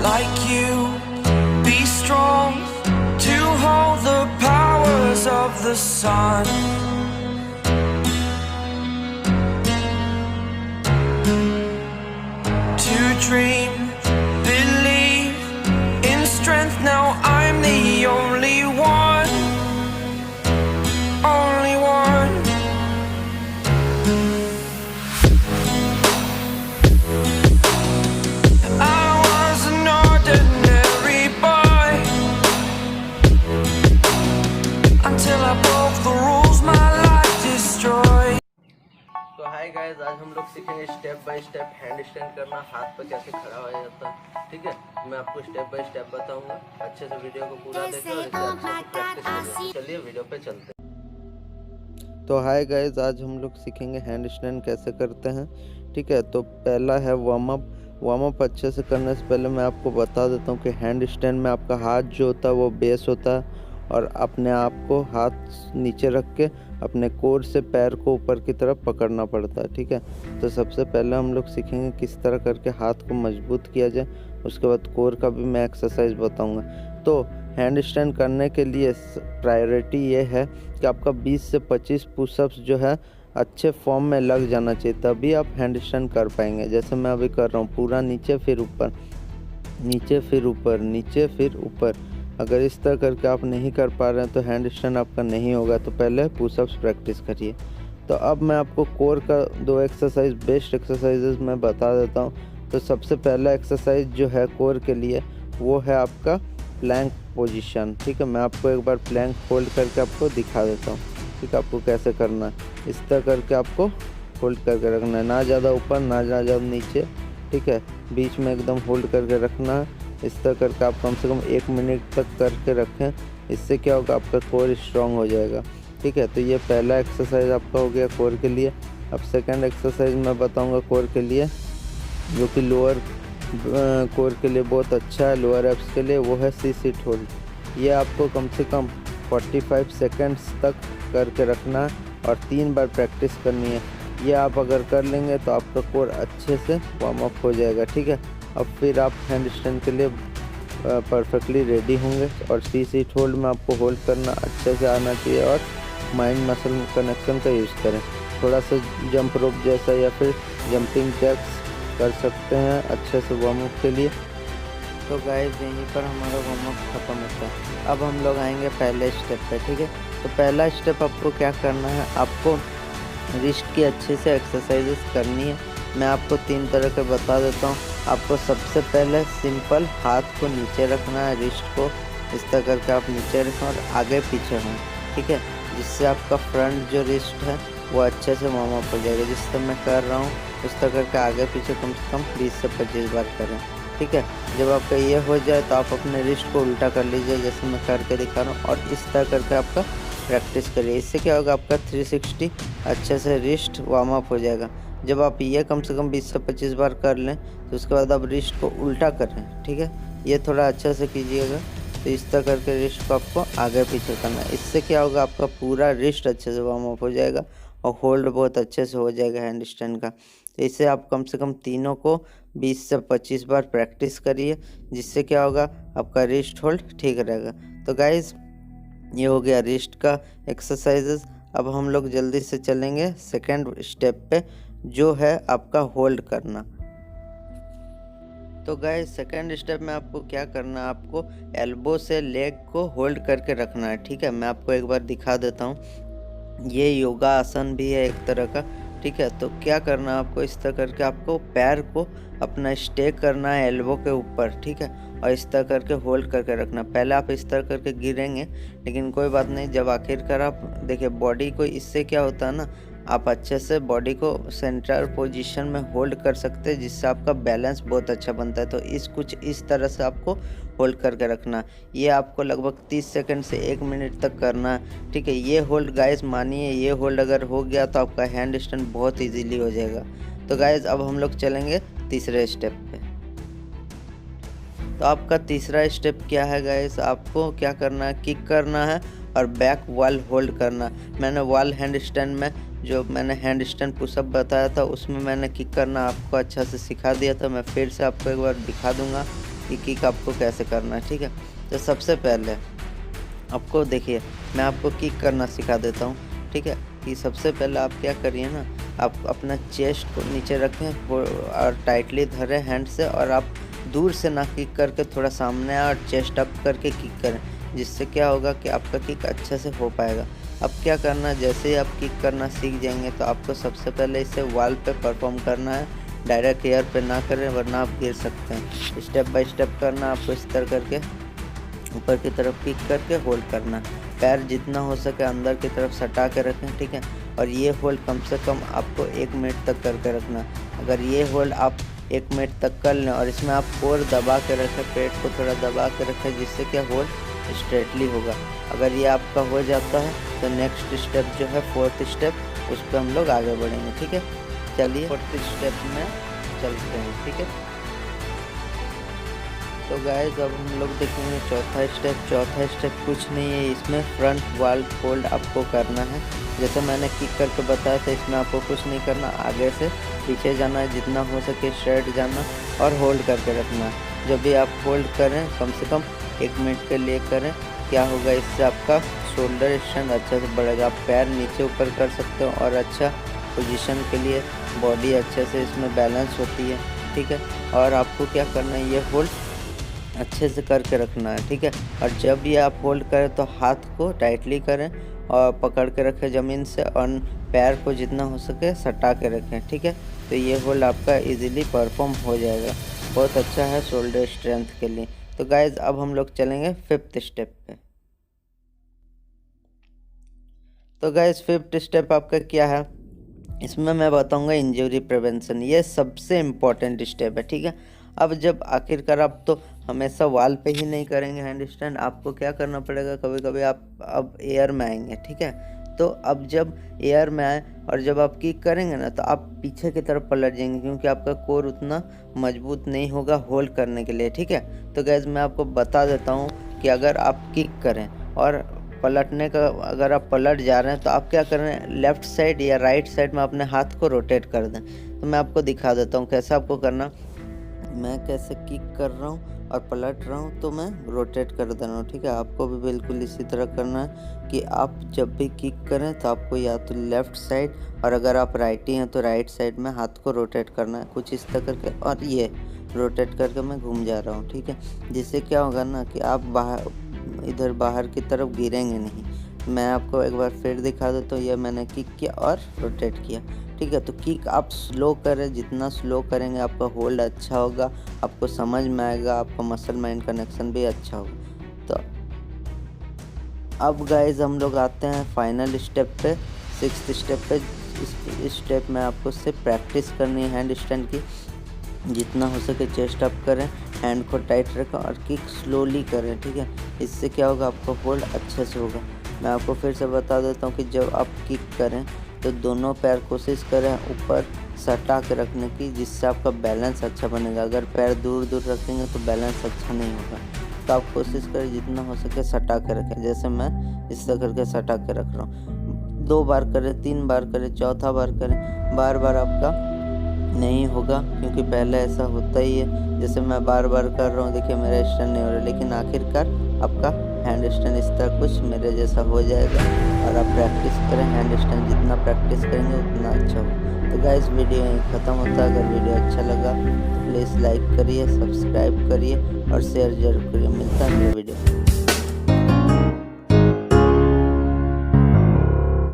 like you. Be strong to hold the powers of the sun. To dream, believe in strength. Now I'm the only one, only one. I was an ordinary boy until I broke the rules my life destroyed. तो hi guys, आज हम लोग सीखेंगे step by step hand stand करना, हाथ पे कैसे खड़ा हो जाता है। ठीक है, मैं आपको स्टेप बाय स्टेप बताऊंगा। अच्छे से वीडियो को पूरा देखें और इसे अच्छे से प्रैक्टिस करें। चलिए वीडियो पे चलते हैं। तो हाय गाइस, आज हम लोग सीखेंगे हैंड स्टैंड कैसे करते हैं। ठीक है, तो पहला है वार्म अप अच्छे से करने से पहले मैं आपको बता देता हूँ कि हैंड स्टैंड में आपका हाथ जो होता है वो बेस होता है और अपने आप को हाथ नीचे रख के अपने कोर से पैर को ऊपर की तरफ पकड़ना पड़ता है। ठीक है, तो सबसे पहले हम लोग सीखेंगे किस तरह करके हाथ को मजबूत किया जाए। उसके बाद कोर का भी मैं एक्सरसाइज बताऊंगा। तो हैंड स्टैंड करने के लिए प्रायोरिटी ये है कि आपका 20 से 25 पुशअप्स जो है अच्छे फॉर्म में लग जाना चाहिए, तभी आप हैंड स्टैंड कर पाएंगे। जैसे मैं अभी कर रहा हूँ, पूरा नीचे फिर ऊपर, नीचे फिर ऊपर, नीचे फिर ऊपर। अगर इस तरह करके आप नहीं कर पा रहे हैं तो हैंड स्टैंड आपका नहीं होगा। तो पहले पुशअप्स प्रैक्टिस करिए। तो अब मैं आपको कोर का 2 एक्सरसाइज, बेस्ट एक्सरसाइजेज मैं बता देता हूँ। तो सबसे पहला एक्सरसाइज जो है कोर के लिए वो है आपका प्लैंक पोजीशन। ठीक है, मैं आपको एक बार प्लैंक होल्ड करके आपको दिखा देता हूँ। ठीक है, आपको कैसे करना है। इस तरह करके आपको होल्ड करके रखना है, ना ज़्यादा ऊपर ना ज़्यादा नीचे। ठीक है, बीच में एकदम होल्ड करके रखना है। इस तरह करके आप कम से कम 1 मिनट तक करके रखें। इससे क्या होगा, आपका कोर स्ट्रांग हो जाएगा। ठीक है, तो ये पहला एक्सरसाइज आपका हो गया कोर के लिए। अब सेकंड एक्सरसाइज मैं बताऊंगा कोर के लिए, जो कि लोअर कोर के लिए बहुत अच्छा है, लोअर एब्स के लिए, वो है सी सीट होल्ड। ये आपको कम से कम 45 सेकेंड्स तक करके रखना है और 3 बार प्रैक्टिस करनी है। ये आप अगर कर लेंगे तो आपका कोर अच्छे से वार्म अप हो जाएगा। ठीक है, अब फिर आप हैंड स्टैंड के लिए परफेक्टली रेडी होंगे। और सी सीट होल्ड में आपको होल्ड करना अच्छे से आना चाहिए और माइंड मसल कनेक्शन का यूज़ करें। थोड़ा सा जंप रोप जैसा या फिर जंपिंग जैक्स कर सकते हैं अच्छे से वार्म अप के लिए। तो गाइस, यहीं पर हमारा वार्म अप ख़त्म होता है। अब हम लोग आएंगे पहले स्टेप पे। ठीक है, तो पहला स्टेप आपको क्या करना है, आपको रिस्ट की अच्छे से एक्सरसाइजेस करनी है। मैं आपको 3 तरह के बता देता हूँ। आपको सबसे पहले सिंपल हाथ को नीचे रखना है, रिस्ट को इस तरह करके आप नीचे रखें और आगे पीछे हों। ठीक है, जिससे आपका फ्रंट जो रिस्ट है वो अच्छे से वार्म अप हो जाएगा। जिस तरह मैं कर रहा हूँ उस तरह करके आगे पीछे कम से कम 20 से 25 बार करें। ठीक है, जब आपका ये हो जाए तो आप अपने रिस्ट को उल्टा कर लीजिए, जैसे मैं करके दिखा रहा हूँ, और इस तरह करके आपका प्रैक्टिस करिए। इससे क्या होगा, आपका 360 अच्छे से रिस्ट वार्म अप हो जाएगा। जब आप ये कम से कम 20 से 25 बार कर लें तो उसके बाद आप रिस्ट को उल्टा करें। ठीक है, ये थोड़ा अच्छे से कीजिएगा। तो इस तरह करके रिस्ट को आपको आगे पीछे करना है। इससे क्या होगा, आपका पूरा रिस्ट अच्छे से वार्म अप हो जाएगा और होल्ड बहुत अच्छे से हो जाएगा हैंड स्टैंड का। तो इससे आप कम से कम तीनों को 20 से 25 बार प्रैक्टिस करिए, जिससे क्या होगा, आपका रिस्ट होल्ड ठीक रहेगा। तो गाइज़, ये हो गया रिस्ट का एक्सरसाइजेस। अब हम लोग जल्दी से चलेंगे सेकेंड स्टेप पे, जो है आपका होल्ड करना। तो गाइस, सेकेंड स्टेप में आपको क्या करना है, आपको एल्बो से लेग को होल्ड करके रखना है। ठीक है, मैं आपको एक बार दिखा देता हूँ। ये योगा आसन भी है एक तरह का। ठीक है, तो क्या करना है आपको, इस तरह करके आपको पैर को अपना स्टे करना है एल्बो के ऊपर। ठीक है, और इस तरह करके होल्ड करके रखना। पहले आप इस तरह करके गिरेंगे, लेकिन कोई बात नहीं, जब आखिरकार आप देखिए बॉडी को, इससे क्या होता है ना, आप अच्छे से बॉडी को सेंटर पोजीशन में होल्ड कर सकते हैं, जिससे आपका बैलेंस बहुत अच्छा बनता है। तो कुछ इस तरह से आपको होल्ड करके रखना। ये आपको लगभग 30 सेकंड से 1 मिनट तक करना है। ठीक है, ये होल्ड गाइस, मानिए ये होल्ड अगर हो गया तो आपका हैंड स्टैंड बहुत ईजीली हो जाएगा। तो गाइस, अब हम लोग चलेंगे तीसरे स्टेप पे। तो आपका तीसरा स्टेप क्या है गाइस, आपको क्या करना है, किक करना है और बैक वॉल होल्ड करना। मैंने वॉल हैंड स्टैंड में, जो मैंने हैंड स्टैंड पुशअप बताया था, उसमें मैंने किक करना आपको अच्छा से सिखा दिया था। मैं फिर से आपको एक बार दिखा दूंगा। कि किक आपको कैसे करना है, ठीक है। तो सबसे पहले आपको देखिए मैं आपको किक करना सिखा देता हूँ, ठीक है। कि सबसे पहले आप क्या करिए ना, आप अपना चेस्ट को नीचे रखें और टाइटली धरें हैंड से, और आप दूर से ना किक करके थोड़ा सामने और चेस्ट अप करके किक करें, जिससे क्या होगा कि आपका किक अच्छे से हो पाएगा। अब क्या करना, जैसे ही आप किक करना सीख जाएंगे तो आपको सबसे पहले इसे वॉल पे परफॉर्म करना है, डायरेक्ट एयर पे ना करें वरना आप गिर सकते हैं। स्टेप बाय स्टेप करना आपको, इस तरह करके ऊपर की तरफ किक करके होल्ड करना, पैर जितना हो सके अंदर की तरफ सटा के रखें, ठीक है। और ये होल्ड कम से कम आपको 1 मिनट तक करके रखना। अगर ये होल्ड आप 1 मिनट तक कर लें और इसमें आप कोर दबा के रखें, पेट को थोड़ा दबा के रखें, जिससे क्या होल्ड स्ट्रेटली होगा। अगर ये आपका हो जाता है तो नेक्स्ट स्टेप जो है 4th स्टेप, उस पर हम लोग आगे बढ़ेंगे, ठीक है। चलिए 4th स्टेप में चलते हैं, ठीक है। तो गाइस अब हम लोग देखेंगे चौथा स्टेप कुछ नहीं है, इसमें फ्रंट वॉल फोल्ड आपको करना है। जैसे मैंने किक करके बताया था, इसमें आपको कुछ नहीं करना, आगे से पीछे जाना है, जितना हो सके स्ट्रेट जाना और होल्ड करके रखना है। जब भी आप होल्ड करें कम से कम 1 मिनट के लिए करें, क्या होगा इससे आपका शोल्डर स्ट्रेंथ अच्छा से बढ़ेगा। आप पैर नीचे ऊपर कर सकते हो और अच्छा पोजीशन के लिए बॉडी अच्छे से इसमें बैलेंस होती है, ठीक है। और आपको क्या करना है, ये होल्ड अच्छे से करके रखना है, ठीक है। और जब ये आप होल्ड करें तो हाथ को टाइटली करें और पकड़ के रखें ज़मीन से, और पैर को जितना हो सके सटा के रखें, ठीक है। तो ये होल्ड आपका इजीली परफॉर्म हो जाएगा, बहुत अच्छा है शोल्डर स्ट्रेंथ के लिए। तो गाइज अब हम लोग चलेंगे 5th स्टेप पे। तो गाइज 5th स्टेप आपका क्या है, इसमें मैं बताऊंगा इंजरी प्रिवेंशन। ये सबसे इम्पोर्टेंट स्टेप है, ठीक है। अब जब आखिरकार आप तो हमेशा वॉल पे ही नहीं करेंगे हैंड स्टैंड, आपको क्या करना पड़ेगा, कभी कभी आप अब एयर में आएंगे, ठीक है। तो अब जब एयर में आए और जब आप किक करेंगे ना, तो आप पीछे की तरफ पलट जाएंगे, क्योंकि आपका कोर उतना मजबूत नहीं होगा होल्ड करने के लिए, ठीक है। तो गैस मैं आपको बता देता हूँ कि अगर आप किक करें और पलटने का, अगर आप पलट जा रहे हैं तो आप क्या करें, लेफ़्ट साइड या राइट साइड में अपने हाथ को रोटेट कर दें। तो मैं आपको दिखा देता हूँ कैसे आपको करना। मैं कैसे किक कर रहा हूँ और पलट रहा हूँ तो मैं रोटेट कर दे रहा हूँ, ठीक है। आपको भी बिल्कुल इसी तरह करना है कि आप जब भी किक करें तो आपको या तो लेफ़्ट साइड, और अगर आप राइटी हैं तो राइट साइड में हाथ को रोटेट करना है, कुछ इस तरह करके। और ये रोटेट करके मैं घूम जा रहा हूँ, ठीक है। जिससे क्या होगा ना कि आप इधर बाहर की तरफ गिरेंगे नहीं। मैं आपको एक बार फिर दिखा देता हूँ। ये मैंने किक किया और रोटेट किया, ठीक है। तो किक आप स्लो करें, जितना स्लो करेंगे आपका होल्ड अच्छा होगा, आपको समझ में आएगा, आपका मसल माइंड कनेक्शन भी अच्छा होगा। तो अब गाइज हम लोग आते हैं फाइनल स्टेप पे, 6th स्टेप पे। इस स्टेप में आपको सिर्फ प्रैक्टिस करनी है हैंड स्टैंड की। जितना हो सके चेस्ट अप करें, हैंड को टाइट रखें और किक स्लोली करें, ठीक है। इससे क्या होगा, आपका होल्ड अच्छे से होगा। मैं आपको फिर से बता देता हूँ कि जब आप किक करें तो दोनों पैर कोशिश करें ऊपर सटा के रखने की, जिससे आपका बैलेंस अच्छा बनेगा। अगर पैर दूर दूर रखेंगे तो बैलेंस अच्छा नहीं होगा। तो आप कोशिश करें जितना हो सके सटा के रखें, जैसे मैं इस तरह करके सटा के रख रहा हूँ। 2 बार करें, 3 बार करें, चौथा बार करें। बार बार आपका नहीं होगा, क्योंकि पहले ऐसा होता ही है। जैसे मैं बार बार कर रहा हूँ, देखिए मेरा स्टैंड नहीं हो रहा, लेकिन आखिरकार आपका हैंड स्टैंड इस तरह कुछ मेरे जैसा हो जाएगा। और आप प्रैक्टिस करें हैंड स्टैंड, जितना प्रैक्टिस करेंगे उतना अच्छा होगा। तो गाइस वीडियो यहीं ख़त्म होता है। अगर वीडियो अच्छा लगा तो प्लीज़ लाइक करिए, सब्सक्राइब करिए और शेयर जरूर करिए। मिलता है अगले वीडियो।